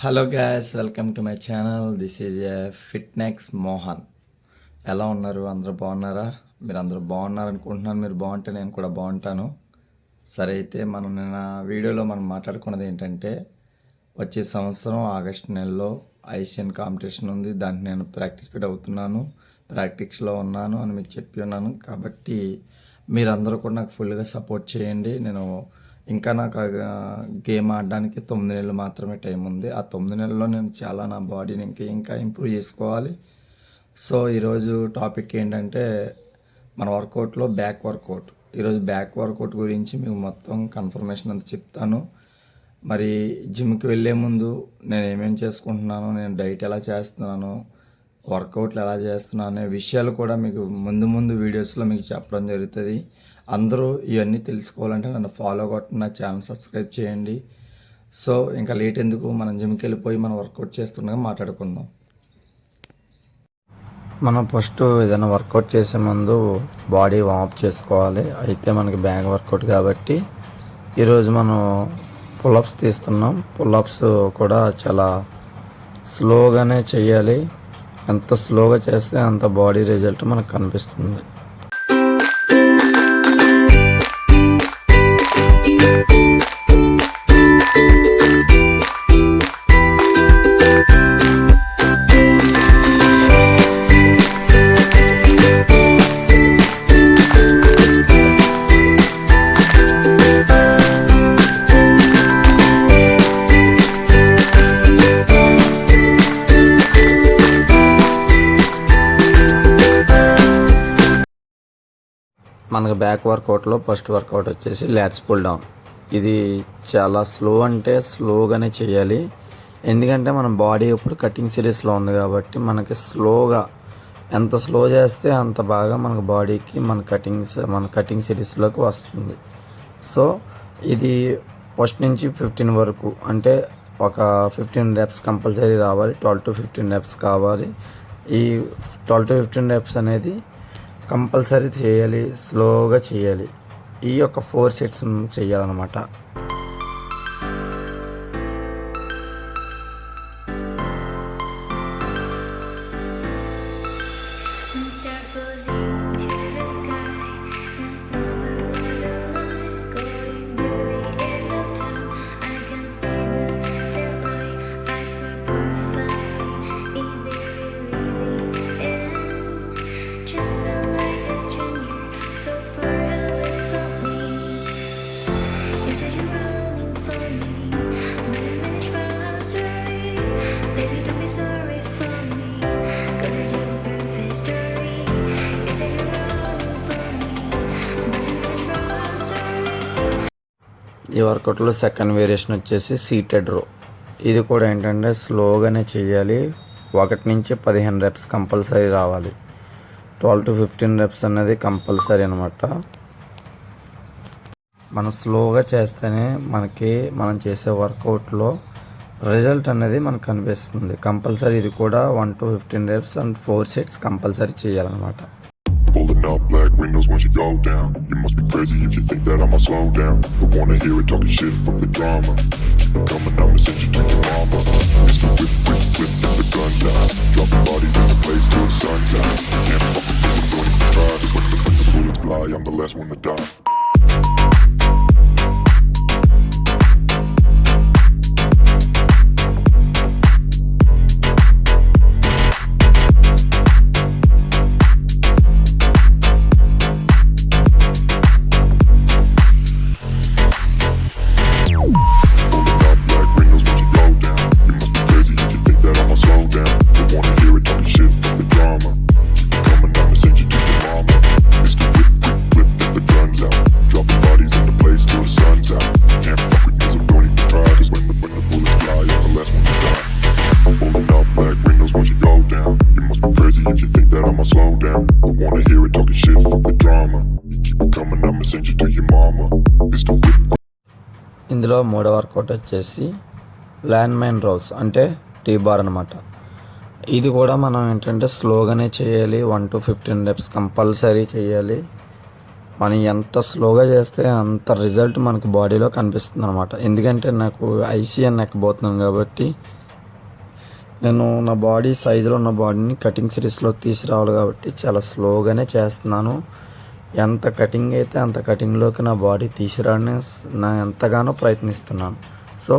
Hello guys, welcome to my channel. This is Fitnex Mohan. ఎలా ఉన్నారు? అందరూ బాగున్నారా? మీరు అందరూ బాగున్నారు అనుకుంటున్నాను. మీరు బాగుంటే నేను కూడా బాగుంటాను. సరే, అయితే మనం నిన్న వీడియోలో మనం మాట్లాడుకున్నది ఏంటంటే, వచ్చే సంవత్సరం ఆగస్టు నెలలో ఐసియన్ కాంపిటీషన్ ఉంది. దానికి నేను ప్రాక్టీస్ ఫిట్ అవుతున్నాను, ప్రాక్టీస్లో ఉన్నాను అని మీకు చెప్పి ఉన్నాను. కాబట్టి మీరందరూ కూడా నాకు ఫుల్గా సపోర్ట్ చేయండి. ఇంకా నాకు గేమ్ ఆడడానికి 9 నెలలు మాత్రమే టైం ఉంది. ఆ 9 నెలల్లో నేను చాలా నా బాడీని ఇంకా ఇంప్రూవ్ చేసుకోవాలి. సో ఈరోజు టాపిక్ ఏంటంటే, మన వర్కౌట్లో బ్యాక్ వర్కౌట్. ఈరోజు బ్యాక్ వర్కౌట్ గురించి మీకు మొత్తం కన్ఫర్మేషన్ అంతా చెప్తాను. మరి జిమ్కి వెళ్ళే ముందు నేను ఏమేమి చేసుకుంటున్నాను, నేను డైట్ ఎలా చేస్తున్నాను, వర్కౌట్లు ఎలా చేస్తున్నాను అనే విషయాలు కూడా మీకు ముందు వీడియోస్లో మీకు చెప్పడం జరుగుతుంది. అందరూ ఇవన్నీ తెలుసుకోవాలంటే నన్ను ఫాలో కొట్టండి, నా ఛానల్ సబ్స్క్రైబ్ చేయండి. సో ఇంకా లేట్ ఎందుకు, మనం జిమ్కి వెళ్ళిపోయి మనం వర్కౌట్ చేస్తుండగా మాట్లాడుకుందాం. మనం ఫస్ట్ ఏదైనా వర్కౌట్ చేసే ముందు బాడీ వార్మప్ చేసుకోవాలి. అయితే మనకి బ్యాక్ వర్కౌట్ కాబట్టి ఈరోజు మనం పుల్అప్స్ తీస్తున్నాం. పుల్అప్స్ కూడా చాలా స్లోగానే చేయాలి. ఎంత స్లోగా చేస్తే అంత బాడీ రిజల్ట్ మనకు కనిపిస్తుంది. మనకు బ్యాక్ వర్కౌట్లో ఫస్ట్ వర్కౌట్ వచ్చేసి లాట్స్ పుల్ డౌన్. ఇది చాలా స్లోగానే చేయాలి. ఎందుకంటే మన బాడీ ఇప్పుడు కటింగ్ సిరీస్లో ఉంది కాబట్టి మనకి స్లోగా, ఎంత స్లో చేస్తే అంత బాగా మనకు బాడీకి మన కటింగ్ సిరీస్లోకి వస్తుంది. సో ఇది ఫస్ట్ నుంచి 15 వరకు, అంటే ఒక 15 రెప్స్ కంపల్సరీ రావాలి. 12 to 15 రెప్స్ కావాలి. ఈ 12 to 15 రెప్స్ అనేది కంపల్సరీ చేయాలి, స్లోగా చేయాలి. ఈ యొక్క 4 సెట్స్ చేయాలన్నమాట. ఈ వర్కౌట్లో సెకండ్ వేరియేషన్ వచ్చేసి సీటెడ్ రో. ఇది కూడా ఏంటంటే స్లోగానే చేయాలి. 1 నుంచి 15 రెప్స్ కంపల్సరీ రావాలి. 12 to 15 రెప్స్ అనేది కంపల్సరీ అనమాట. మనం స్లోగా చేస్తేనే మనం చేసే వర్కౌట్లో రిజల్ట్ అనేది మనకు కనిపిస్తుంది. కంపల్సరీ ఇది కూడా 1 to 15 reps and 4 sets compulsory చేయాలన్నమాట. Pulling up black windows once you go down. You must be crazy if you think that I'ma slow down. Don't wanna hear it talking shit, fuck the drama. Keep it coming, I'ma send you to your mama. Mr. Whip, whip, the guns out. Dropping bodies in the place till the sun's out. Can't fuck with this, don't even try. Just when the bullets fly, I'm the last one to die. ఇందులో మూడో work out వచ్చేసి land mine rose, అంటే tea bar అనమాట. ఇది కూడా మనం ఏంటంటే స్లోగానే చేయాలి. 1 to 15 రెప్స్ కంపల్సరీ చేయాలి. మనం ఎంత స్లోగా చేస్తే అంత రిజల్ట్ మనకు బాడీలో కనిపిస్తుంది అనమాట. ఎందుకంటే నాకు ఐసీఎన్ ఎక్కబోతున్నాను కాబట్టి నేను నా బాడీ సైజులో ఉన్న బాడీని కటింగ్ సిరీస్లో తీసుకురావాలి కాబట్టి చాలా స్లోగానే చేస్తున్నాను. ఎంత కటింగ్ అయితే అంత కటింగ్లోకి నా బాడీ తీసుకురావడానికి నా ఎంతగానో ప్రయత్నిస్తున్నాను. సో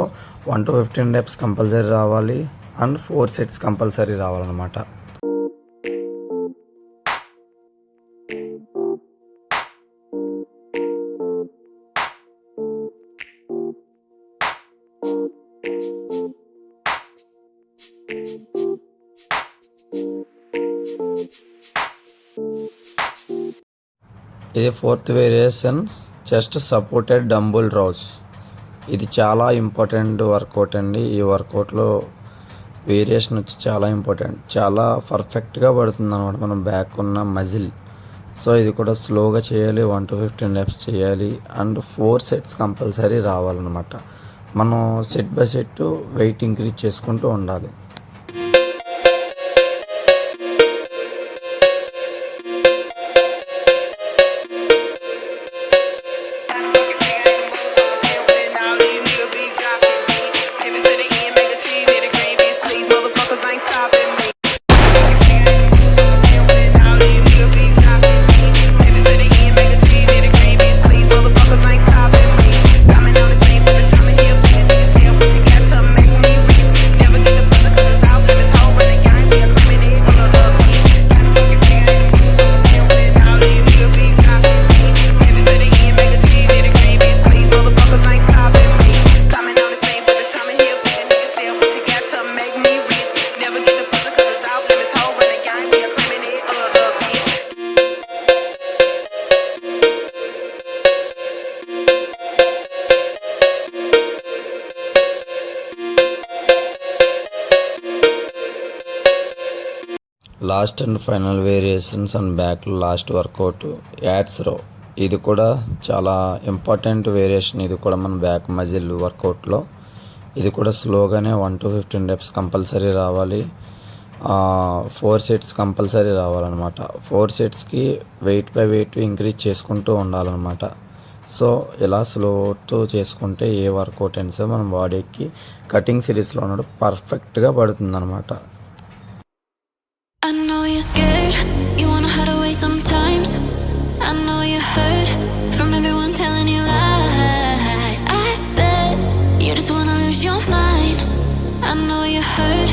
1 to 15 reps కంపల్సరీ రావాలి అండ్ 4 sets కంపల్సరీ రావాలన్నమాట. ఇది 4th variation chest supported dumbbell rows. ఇది చాలా ఇంపార్టెంట్ వర్కౌట్ అండి. ఈ వర్కౌట్లో వేరియేషన్ వచ్చి చాలా ఇంపార్టెంట్, చాలా పర్ఫెక్ట్గా పడుతుంది అనమాట మనం బ్యాక్ ఉన్న మజిల్. సో ఇది కూడా స్లోగా చేయాలి, 1 to 15 reps చేయాలి అండ్ 4 sets కంపల్సరీ రావాలన్నమాట. మనం set by set weight increase చేసుకుంటూ ఉండాలి. Last and final variations and back last workout adds row. ఇది కూడా చాలా ఇంపార్టెంట్ వేరియేషన్. ఇది కూడా మన బ్యాక్ మజిల్ వర్కౌట్లో. ఇది కూడా స్లోగానే 1 to 15 reps కంపల్సరీ రావాలి. 4 sets కంపల్సరీ రావాలన్నమాట. 4 setsకి వెయిట్ బై వెయిట్ ఇంక్రీజ్ చేసుకుంటూ ఉండాలన్నమాట. సో ఇలా స్లోతో చేసుకుంటే ఏ వర్కౌట్ అయినా సరే మన బాడీకి కటింగ్ సిరీస్లో ఉన్నట్టు పర్ఫెక్ట్గా పడుతుంది అనమాట. I know you're scared, you wanna hide away sometimes. I know you hurt from everyone telling you lies. I bet you just wanna lose your mind. I know you hurt